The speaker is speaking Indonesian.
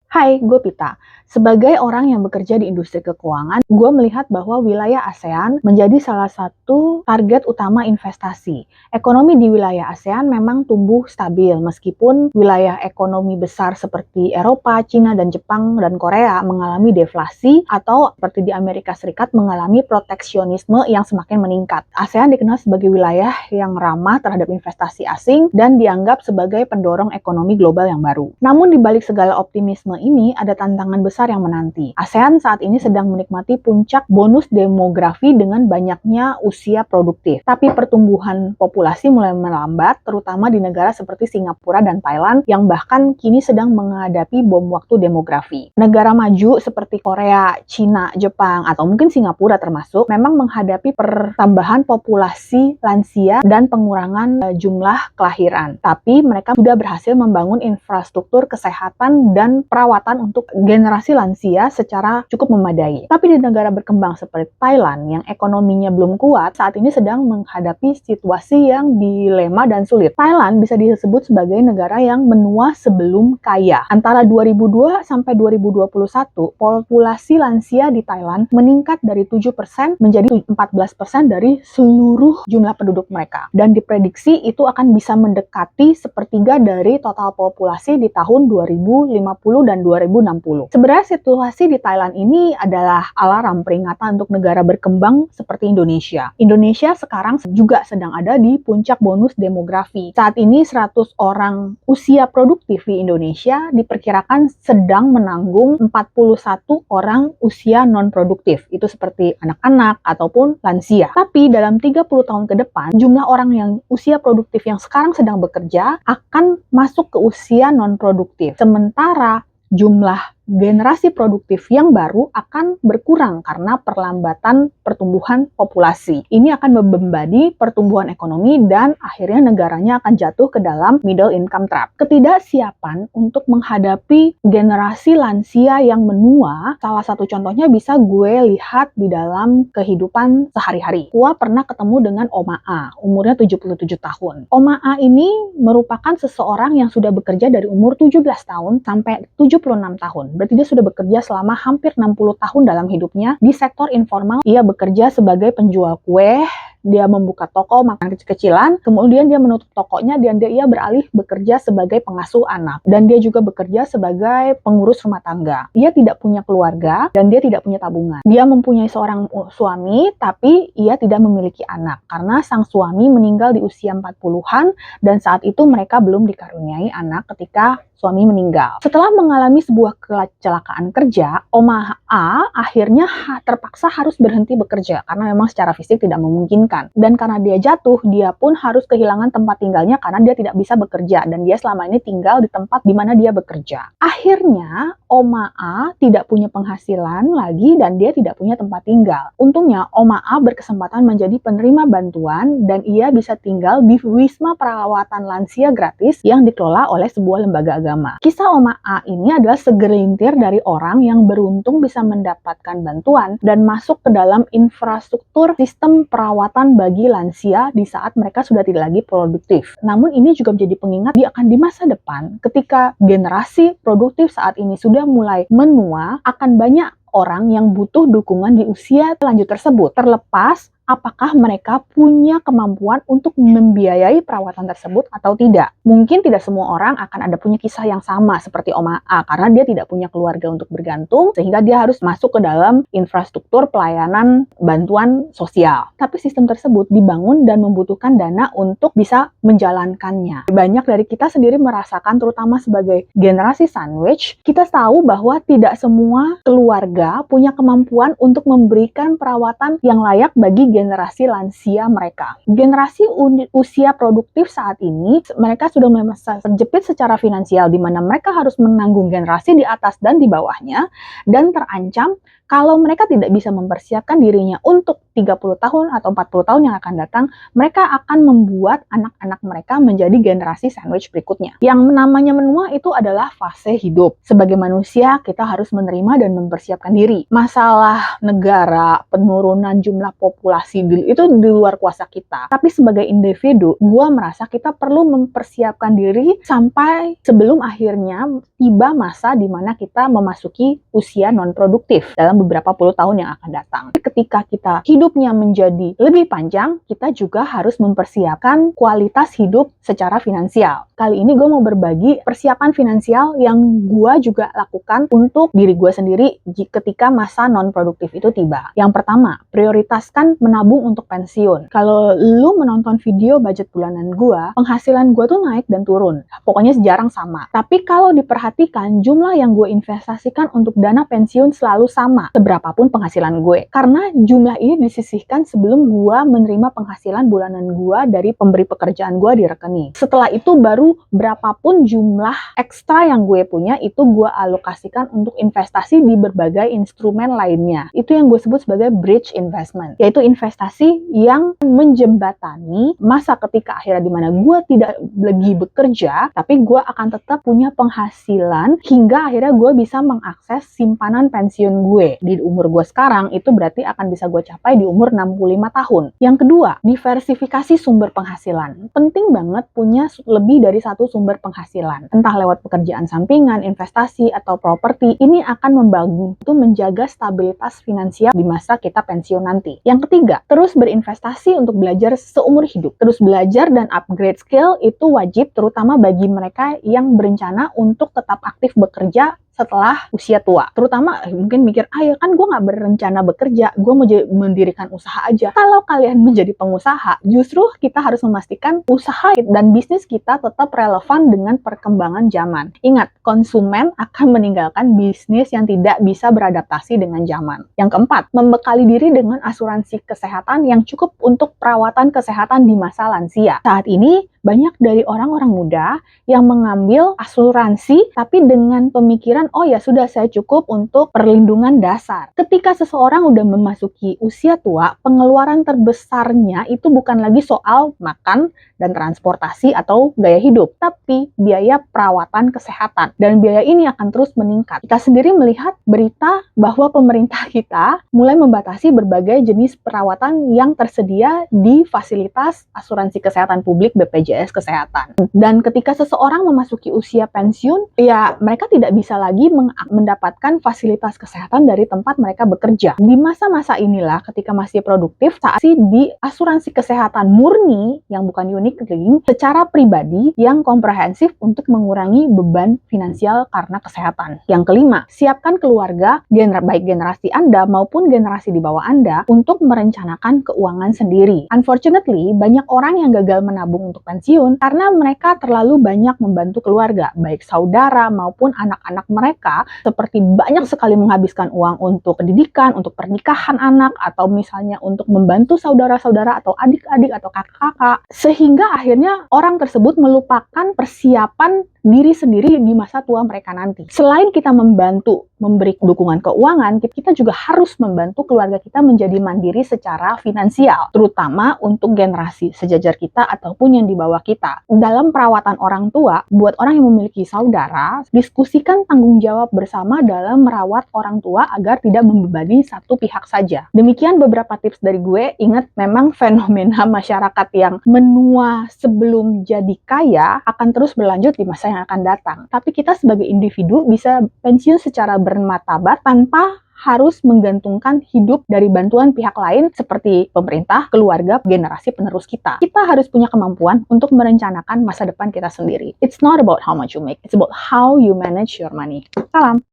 Hai, gue Pita. Sebagai orang yang bekerja di industri keuangan, gue melihat bahwa wilayah ASEAN menjadi salah satu target utama investasi. Ekonomi di wilayah ASEAN memang tumbuh stabil, meskipun wilayah ekonomi besar seperti Eropa, Cina, dan Jepang, dan Korea mengalami deflasi, atau seperti di Amerika Serikat mengalami proteksionisme yang semakin meningkat. ASEAN dikenal sebagai wilayah yang ramah terhadap investasi asing dan dianggap sebagai pendorong ekonomi global yang baru. Namun di balik segala optimisme ini ada tantangan besar yang menanti. ASEAN saat ini sedang menikmati puncak bonus demografi dengan banyaknya usia produktif. Tapi pertumbuhan populasi mulai melambat, terutama di negara seperti Singapura dan Thailand yang bahkan kini sedang menghadapi bom waktu demografi. Negara maju seperti Korea, Cina, Jepang, atau mungkin Singapura termasuk, memang menghadapi pertambahan populasi lansia dan pengurangan jumlah kelahiran. Tapi mereka sudah berhasil membangun infrastruktur kesehatan dan perawatan untuk generasi lansia secara cukup memadai. Tapi di negara berkembang seperti Thailand yang ekonominya belum kuat, saat ini sedang menghadapi situasi yang dilema dan sulit. Thailand bisa disebut sebagai negara yang menua sebelum kaya. Antara 2002 sampai 2021, populasi lansia di Thailand meningkat dari 7% menjadi 14% dari seluruh jumlah penduduk mereka. Dan diprediksi itu akan bisa mendekati sepertiga dari total populasi di tahun 2050 dan 2060. Sebenarnya situasi di Thailand ini adalah alarm peringatan untuk negara berkembang seperti Indonesia. Indonesia sekarang juga sedang ada di puncak bonus demografi. Saat ini 100 orang usia produktif di Indonesia diperkirakan sedang menanggung 41 orang usia non-produktif. Itu seperti anak-anak ataupun lansia. Tapi dalam 30 tahun ke depan, jumlah orang yang usia produktif yang sekarang sedang bekerja akan masuk ke usia non-produktif. Sementara jumlah generasi produktif yang baru akan berkurang karena perlambatan pertumbuhan populasi. Ini akan membebani pertumbuhan ekonomi dan akhirnya negaranya akan jatuh ke dalam middle income trap. Ketidaksiapan untuk menghadapi generasi lansia yang menua, salah satu contohnya bisa gue lihat di dalam kehidupan sehari-hari. Gue pernah ketemu dengan Oma A, umurnya 77 tahun. Oma A ini merupakan seseorang yang sudah bekerja dari umur 17 tahun sampai 76 tahun. Berarti dia sudah bekerja selama hampir 60 tahun dalam hidupnya di sektor informal. Ia bekerja sebagai penjual kue, dia membuka toko makan kecil-kecilan, kemudian dia menutup tokonya dan ia beralih bekerja sebagai pengasuh anak. Dan dia juga bekerja sebagai pengurus rumah tangga. Dia tidak punya keluarga dan dia tidak punya tabungan. Dia mempunyai seorang suami, tapi ia tidak memiliki anak karena sang suami meninggal di usia 40-an dan saat itu mereka belum dikaruniai anak ketika suami meninggal. Setelah mengalami sebuah kecelakaan kerja, Oma A akhirnya terpaksa harus berhenti bekerja karena memang secara fisik tidak memungkinkan. Dan karena dia jatuh, dia pun harus kehilangan tempat tinggalnya karena dia tidak bisa bekerja dan dia selama ini tinggal di tempat di mana dia bekerja. Akhirnya, Oma A tidak punya penghasilan lagi dan dia tidak punya tempat tinggal. Untungnya, Oma A berkesempatan menjadi penerima bantuan dan ia bisa tinggal di Wisma Perawatan Lansia gratis yang dikelola oleh sebuah lembaga agama. Kisah Oma A ini adalah segelintir dari orang yang beruntung bisa mendapatkan bantuan dan masuk ke dalam infrastruktur sistem perawatan bagi lansia di saat mereka sudah tidak lagi produktif. Namun ini juga menjadi pengingat di masa depan ketika generasi produktif saat ini sudah mulai menua, akan banyak orang yang butuh dukungan di usia lanjut tersebut. Terlepas apakah mereka punya kemampuan untuk membiayai perawatan tersebut atau tidak. Mungkin tidak semua orang akan ada punya kisah yang sama seperti Oma A, karena dia tidak punya keluarga untuk bergantung, sehingga dia harus masuk ke dalam infrastruktur pelayanan bantuan sosial. Tapi sistem tersebut dibangun dan membutuhkan dana untuk bisa menjalankannya. Banyak dari kita sendiri merasakan, terutama sebagai generasi sandwich, kita tahu bahwa tidak semua keluarga punya kemampuan untuk memberikan perawatan yang layak bagi generasi lansia mereka. Generasi usia produktif saat ini, mereka sudah terjepit secara finansial di mana mereka harus menanggung generasi di atas dan di bawahnya dan terancam kalau mereka tidak bisa mempersiapkan dirinya untuk 30 tahun atau 40 tahun yang akan datang, mereka akan membuat anak-anak mereka menjadi generasi sandwich berikutnya. Yang namanya menua itu adalah fase hidup. Sebagai manusia, kita harus menerima dan mempersiapkan diri. Masalah negara, penurunan jumlah populasi investasi, itu di luar kuasa kita. Tapi sebagai individu, gue merasa kita perlu mempersiapkan diri sampai sebelum akhirnya tiba masa di mana kita memasuki usia non-produktif dalam beberapa puluh tahun yang akan datang. Ketika kita hidupnya menjadi lebih panjang, kita juga harus mempersiapkan kualitas hidup secara finansial. Kali ini gue mau berbagi persiapan finansial yang gue juga lakukan untuk diri gue sendiri ketika masa non-produktif itu tiba. Yang pertama, prioritaskan menabung untuk pensiun. Kalau lu menonton video budget bulanan gue, penghasilan gue tuh naik dan turun. Pokoknya jarang sama. Tapi kalau diperhatikan, jumlah yang gue investasikan untuk dana pensiun selalu sama, seberapapun penghasilan gue. Karena jumlah ini disisihkan sebelum gue menerima penghasilan bulanan gue dari pemberi pekerjaan gue di rekening. Setelah itu baru berapapun jumlah ekstra yang gue punya, itu gue alokasikan untuk investasi di berbagai instrumen lainnya. Itu yang gue sebut sebagai bridge investment, yaitu investasi yang menjembatani masa ketika akhirnya dimana gue tidak lagi bekerja, tapi gue akan tetap punya penghasilan hingga akhirnya gue bisa mengakses simpanan pensiun gue. Di umur gue sekarang, itu berarti akan bisa gue capai di umur 65 tahun. Yang kedua, diversifikasi sumber penghasilan. Penting banget punya lebih dari satu sumber penghasilan. Entah lewat pekerjaan sampingan, investasi, atau properti. Ini akan membantu menjaga stabilitas finansial di masa kita pensiun nanti. Yang ketiga, terus berinvestasi untuk belajar seumur hidup. Terus belajar dan upgrade skill itu wajib, terutama bagi mereka yang berencana untuk tetap aktif bekerja setelah usia tua. Terutama mungkin mikir, ya kan gue gak berencana bekerja, gue mau mendirikan usaha aja. Kalau kalian menjadi pengusaha, justru kita harus memastikan usaha dan bisnis kita tetap relevan dengan perkembangan zaman. Ingat, konsumen akan meninggalkan bisnis yang tidak bisa beradaptasi dengan zaman. Yang keempat, membekali diri dengan asuransi kesehatan yang cukup untuk perawatan kesehatan di masa lansia. Saat ini, banyak dari orang-orang muda yang mengambil asuransi tapi dengan pemikiran, oh ya sudah, saya cukup untuk perlindungan dasar. Ketika seseorang udah memasuki usia tua, pengeluaran terbesarnya itu bukan lagi soal makan dan transportasi atau gaya hidup, tapi biaya perawatan kesehatan. Dan biaya ini akan terus meningkat. Kita sendiri melihat berita bahwa pemerintah kita mulai membatasi berbagai jenis perawatan yang tersedia di fasilitas asuransi kesehatan publik BPJS Kesehatan. Dan ketika seseorang memasuki usia pensiun, ya mereka tidak bisa lagi mendapatkan fasilitas kesehatan dari tempat mereka bekerja. Di masa-masa inilah ketika masih produktif, saat di asuransi kesehatan murni yang bukan unit link secara pribadi yang komprehensif untuk mengurangi beban finansial karena kesehatan. Yang kelima, siapkan keluarga, baik generasi Anda maupun generasi di bawah Anda untuk merencanakan keuangan sendiri. Unfortunately, banyak orang yang gagal menabung untuk pensiun karena mereka terlalu banyak membantu keluarga, baik saudara maupun anak-anak mereka, seperti banyak sekali menghabiskan uang untuk pendidikan, untuk pernikahan anak, atau misalnya untuk membantu saudara-saudara atau adik-adik atau kakak-kakak, sehingga akhirnya orang tersebut melupakan persiapan diri sendiri di masa tua mereka nanti. Selain kita membantu memberi dukungan keuangan, kita juga harus membantu keluarga kita menjadi mandiri secara finansial, terutama untuk generasi sejajar kita ataupun yang di bawah kita. Dalam perawatan orang tua, buat orang yang memiliki saudara, diskusikan tanggung jawab bersama dalam merawat orang tua agar tidak membebani satu pihak saja. Demikian beberapa tips dari gue. Ingat, memang fenomena masyarakat yang menua sebelum jadi kaya akan terus berlanjut di masa yang akan datang. Tapi kita sebagai individu bisa pensiun secara bermartabat tanpa harus menggantungkan hidup dari bantuan pihak lain seperti pemerintah, keluarga, generasi penerus kita. Kita harus punya kemampuan untuk merencanakan masa depan kita sendiri. It's not about how much you make, it's about how you manage your money. Salam!